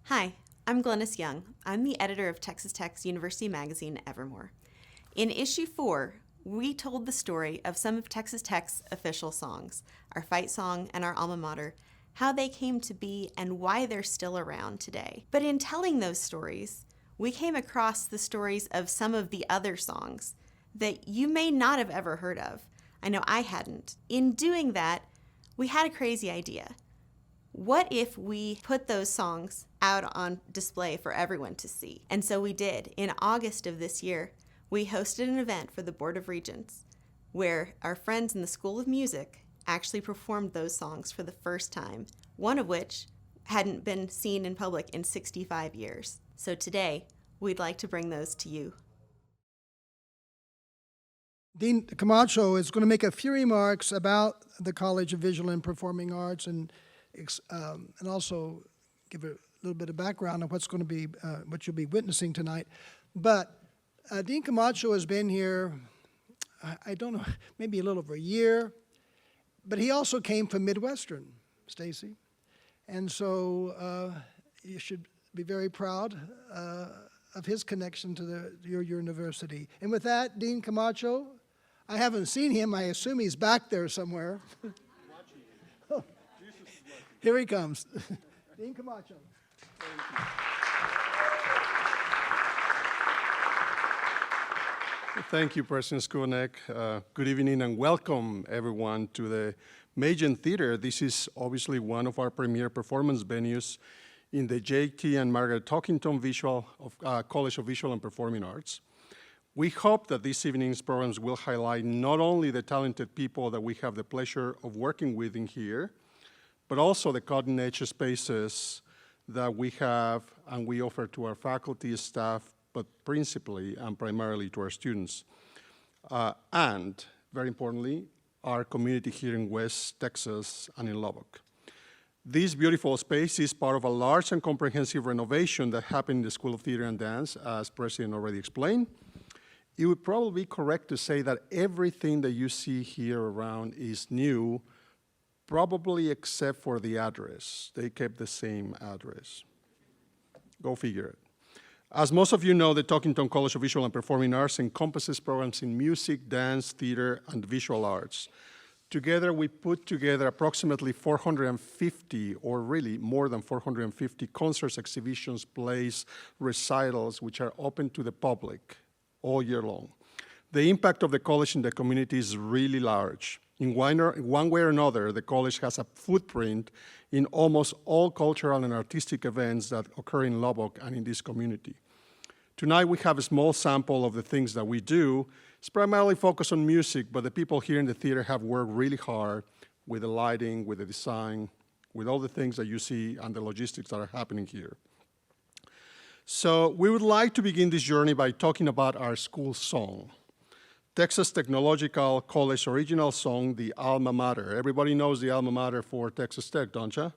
Hi, I'm Glennis Young. I'm the editor of Texas Tech's University magazine, Evermore. In issue 4, we told the story of some of Texas Tech's official songs, our fight song and our alma mater, how they came to be and why they're still around today. But in telling those stories, we came across the stories of some of the other songs that you may not have ever heard of. I know I hadn't. In doing that, we had a crazy idea. What if we put those songs out on display for everyone to see? And so we did. In August of this year, we hosted an event for the Board of Regents where our friends in the School of Music actually performed those songs for the first time, one of which hadn't been seen in public in 65 years. So today, we'd like to bring those to you. Dean Camacho is going to make a few remarks about the College of Visual and Performing Arts and also give a little bit of background on what's going to be, what you'll be witnessing tonight. But Dean Camacho has been here, I don't know, maybe a little over a year, but he also came from Midwestern, Stacy. And so you should be very proud of his connection to your university. And with that, Dean Camacho, I haven't seen him. I assume he's back there somewhere. Here he comes. Dean Camacho. Thank you, President Skunek. Good evening and welcome, everyone, to the Magen Theater. This is obviously one of our premier performance venues in the J.T. and Margaret Talkington College of Visual and Performing Arts. We hope that this evening's programs will highlight not only the talented people that we have the pleasure of working with in here, but also the cutting-edge spaces that we have and we offer to our faculty, staff, but principally and primarily to our students. And, very importantly, our community here in West Texas and in Lubbock. This beautiful space is part of a large and comprehensive renovation that happened in the School of Theater and Dance, as President already explained. It would probably be correct to say that everything that you see here around is new, probably except for the address. They kept the same address. Go figure it. As most of you know, the Talkington College of Visual and Performing Arts encompasses programs in music, dance, theater, and visual arts. Together, we put together approximately 450, or really more than 450 concerts, exhibitions, plays, recitals, which are open to the public all year long. The impact of the college in the community is really large. In one way or another, the college has a footprint in almost all cultural and artistic events that occur in Lubbock and in this community. Tonight, we have a small sample of the things that we do. It's primarily focused on music, but the people here in the theater have worked really hard with the lighting, with the design, with all the things that you see and the logistics that are happening here. So we would like to begin this journey by talking about our school song. Texas Technological College original song, the alma mater. Everybody knows the alma mater for Texas Tech, don't you?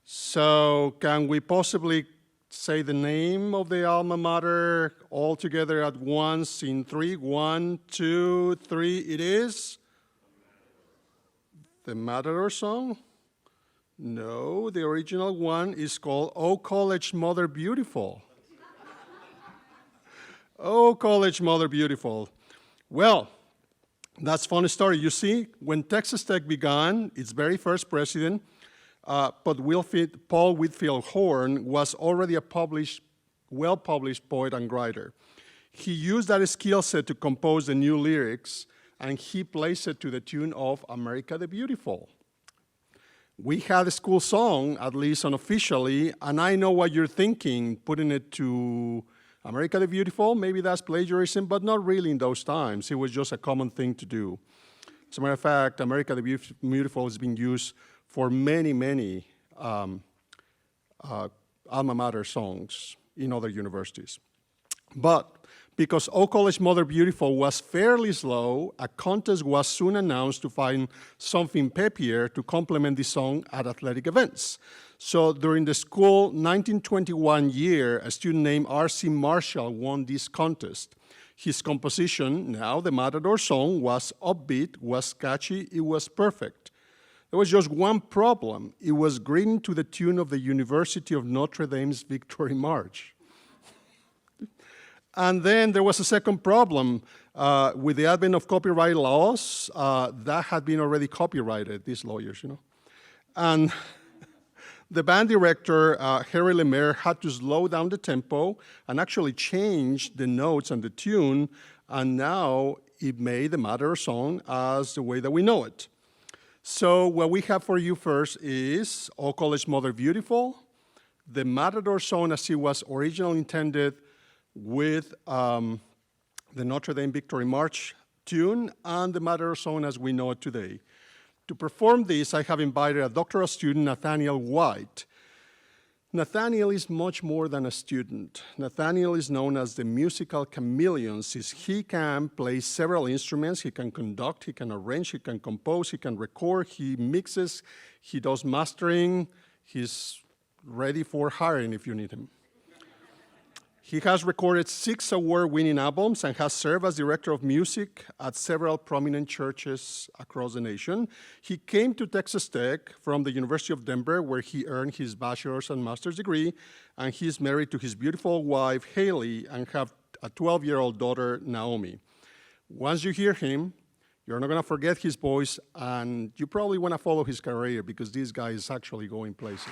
So can we possibly say the name of the alma mater all together at once in 3? 1, 2, 3, it is? The Matador song? No, the original one is called Oh College Mother Beautiful. Oh College Mother Beautiful. Well, that's a funny story. You see, when Texas Tech began, its very first president, Paul Whitfield Horn, was already a well-published poet and writer. He used that skill set to compose the new lyrics, and he placed it to the tune of America the Beautiful. We had a school song, at least unofficially, and I know what you're thinking, putting it to America the Beautiful. Maybe that's plagiarism, but not really in those times. It was just a common thing to do. As a matter of fact, America the Beautiful has been used for many, many alma mater songs in other universities. But because O College Mother Beautiful was fairly slow, a contest was soon announced to find something peppier to complement the song at athletic events. So during the school 1921 year, a student named R.C. Marshall won this contest. His composition, now the Matador song, was upbeat, was catchy, it was perfect. There was just one problem. It was written to the tune of the University of Notre Dame's Victory March. And then there was a second problem. With the advent of copyright laws, that had been already copyrighted, these lawyers, you know. And the band director, Harry Lemaire, had to slow down the tempo and actually change the notes and the tune, and now it made the Matador song as the way that we know it. So what we have for you first is "O College Mother Beautiful," the Matador song as it was originally intended with the Notre Dame Victory March tune, and the Matador song as we know it today. To perform this, I have invited a doctoral student, Nathaniel White. Nathaniel is much more than a student. Nathaniel is known as the musical chameleon, since he can play several instruments, he can conduct, he can arrange, he can compose, he can record, he mixes, he does mastering, he's ready for hiring if you need him. He has recorded 6 award-winning albums and has served as director of music at several prominent churches across the nation. He came to Texas Tech from the University of Denver, where he earned his bachelor's and master's degree, and he's married to his beautiful wife, Haley, and have a 12-year-old daughter, Naomi. Once you hear him, you're not going to forget his voice, and you probably want to follow his career because this guy is actually going places.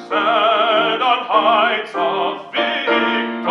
Stand on heights of victory.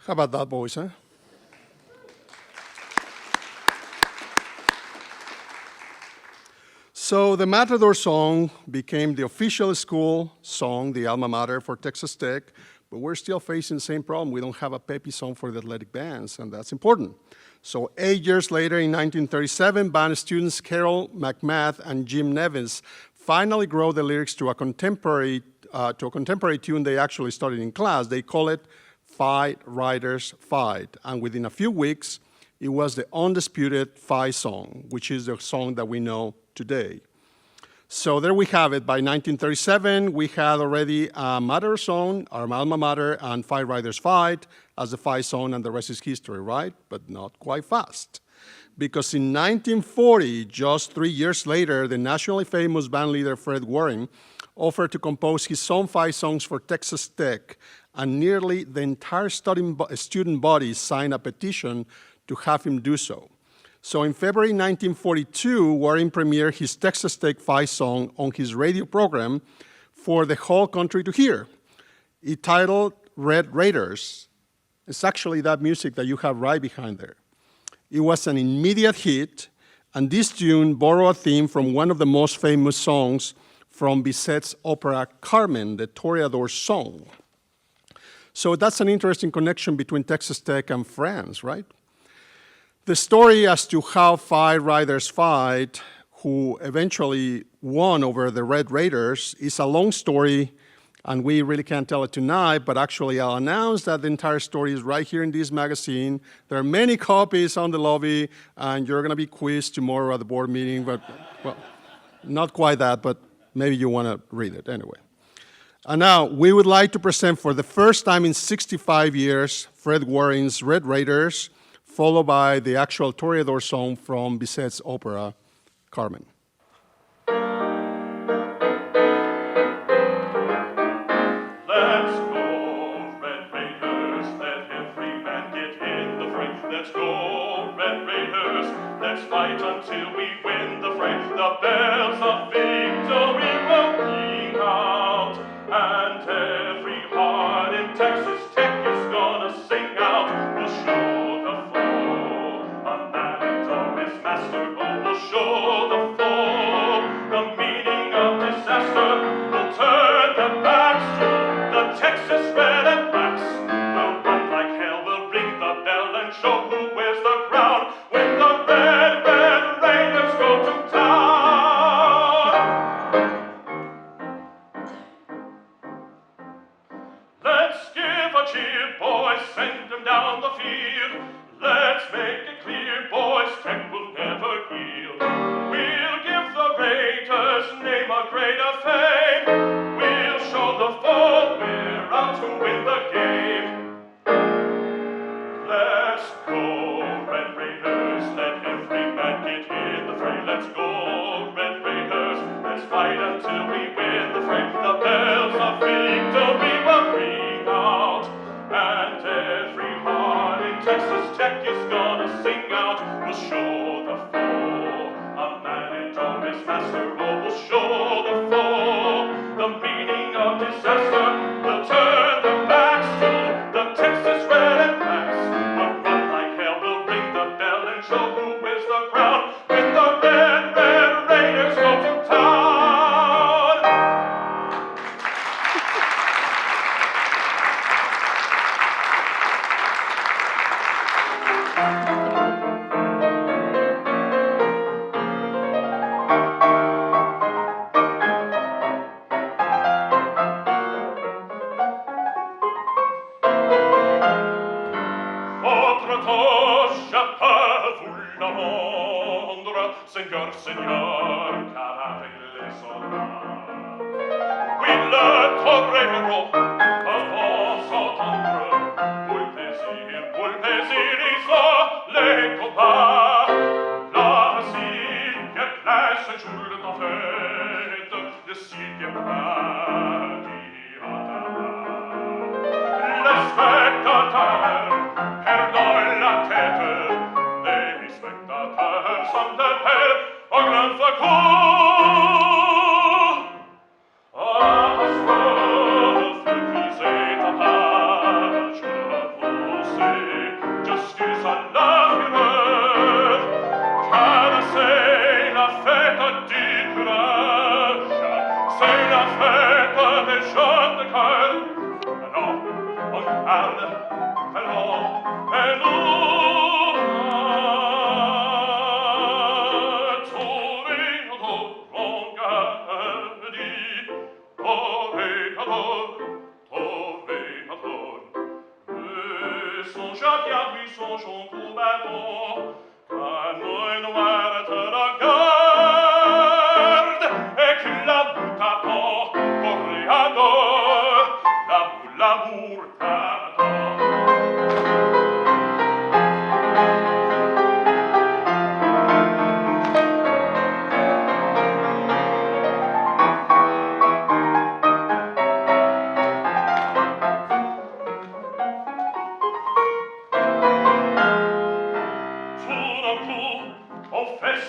How about that, boys, huh? So the Matador song became the official school song, the alma mater for Texas Tech, but we're still facing the same problem. We don't have a peppy song for the athletic bands, and that's important. So 8 years later, in 1937, band students Carol McMath and Jim Nevins finally wrote the lyrics to a contemporary tune they actually started in class. They call it Fight Riders Fight, and within a few weeks, it was the undisputed fight song, which is the song that we know today. So there we have it. By 1937, we had already a Matador song, our alma mater, and Fight Riders Fight as the fight song, and the rest is history, right? But not quite fast. Because in 1940, just 3 years later, the nationally famous band leader Fred Warren offered to compose his own fight songs for Texas Tech, and nearly the entire student body signed a petition to have him do so. So in February 1942, Warren premiered his Texas Tech fight song on his radio program for the whole country to hear. It titled Red Raiders. It's actually that music that you have right behind there. It was an immediate hit, and this tune borrowed a theme from one of the most famous songs from Bizet's opera Carmen, the Toreador song. So that's an interesting connection between Texas Tech and France, right? The story as to how Fight Riders Fight, who eventually won over the Red Raiders, is a long story, and we really can't tell it tonight, but actually I'll announce that the entire story is right here in this magazine. There are many copies on the lobby, and you're gonna be quizzed tomorrow at the board meeting, but, well, not quite that, but maybe you wanna read it anyway. And now, we would like to present for the first time in 65 years, Fred Warren's Red Raiders, followed by the actual Toreador song from Bizet's opera, Carmen. Let's go, Red Raiders, let every man get in the fray. Let's go, Red Raiders, let's fight until we win the fray. The bells of victory will ring out, and every heart in Texas Tech is gonna sing out. We'll show master, oh, we'll show the foe the meaning of disaster. We'll turn their backs to the Texas red and blacks. We'll run like hell, we'll ring the bell and show who wears the crown when the red, red Raiders go to town. Let's give a cheer, boys, send them down the field. Let's make it clear, boys, Tech will never yield. We'll give the Raiders' name a greater fame. We'll show the foe we're out to win the game. Let's go, Red Raiders, let every man get in the fray. Let's go, Red Raiders, let's fight until we win the fray. The bells of victory will ring out, and every heart in Texas Tech is gonna sing out. We'll show the foe a man in his master. Oh, we'll show the foe the meaning of disaster. We'll turn their backs to the Texas red and blacks. We'll run like hell, we'll ring the bell and show who wears the crown when the red, red Raiders go to town. Señor, señor, carabile soldats. Oui, le torero, a vos entendre, pour le plaisir, ils ont les combats. La cible clash un jour de tempête, le cible les spectateurs perdent la tête. Les spectateurs sont de paix au grand secours. À ce feu brisé ta page, vous cœur. Alors, on garde, alors, et nous, toréador, on garde, toréador, toréador. Songeate a lui, songeons au bâton, qu'à noi noir te regarde, et que la boue t'attend, toréador, l'amour t'attend. Tout d'un coup, on fait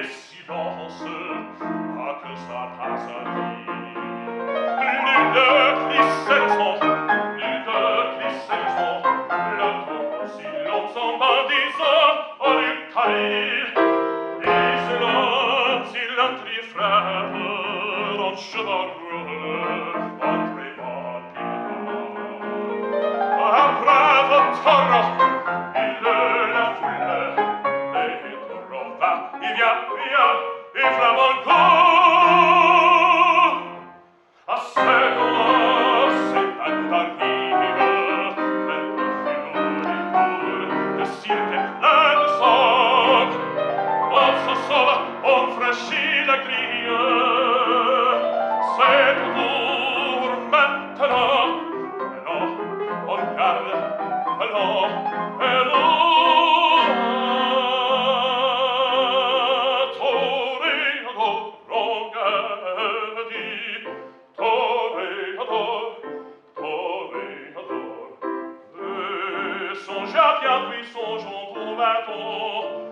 silence, ah que ça passe à vie. Plus de glissements, le temps silence en bandisant, on lui taille. Et silence, il frappe, en cheval roule, en trémant. Un brave torrent, il la foule, et il torrent va, il vient, il flamme encore. À second, c'est un d'arrive, elle me figure, le cirque est plein de sang. On se sauve, on franchit la grille, c'est pour maintenant. Alors, on garde, alors, toréador, on garde, toréador, toréador. Songeate a lui, songeons au bâton,